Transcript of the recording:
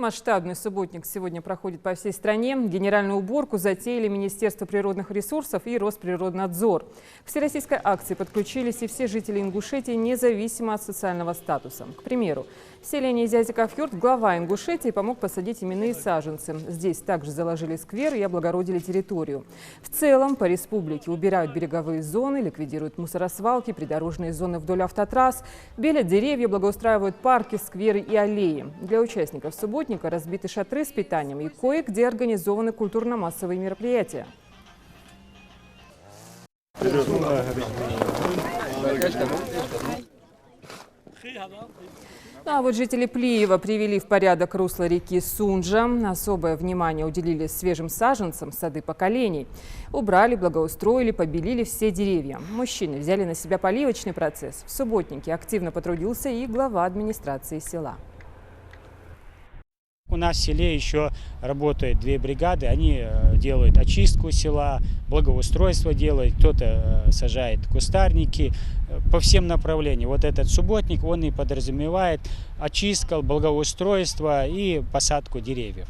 Масштабный субботник сегодня проходит по всей стране. Генеральную уборку затеяли Министерство природных ресурсов и Росприроднадзор. К всероссийской акции подключились и все жители Ингушетии, независимо от социального статуса. К примеру, в селении Зязиков-Юрт глава Ингушетии помог посадить именные саженцы. Здесь также заложили сквер и облагородили территорию. В целом по республике убирают береговые зоны, ликвидируют мусоросвалки, придорожные зоны вдоль автотрасс, белят деревья, благоустраивают парки, скверы и аллеи. Для участников субботника разбиты шатры с питанием и кое-где организованы культурно-массовые мероприятия. А вот жители Плиева привели в порядок русло реки Сунжа. Особое внимание уделили свежим саженцам, сады поколений. Убрали, благоустроили, побелили все деревья. Мужчины взяли на себя поливочный процесс. В субботнике активно потрудился и глава администрации села. У нас в селе еще работают две бригады, они делают очистку села, благоустройство делают, кто-то сажает кустарники по всем направлениям. Вот этот субботник, он и подразумевает очистку, благоустройство и посадку деревьев.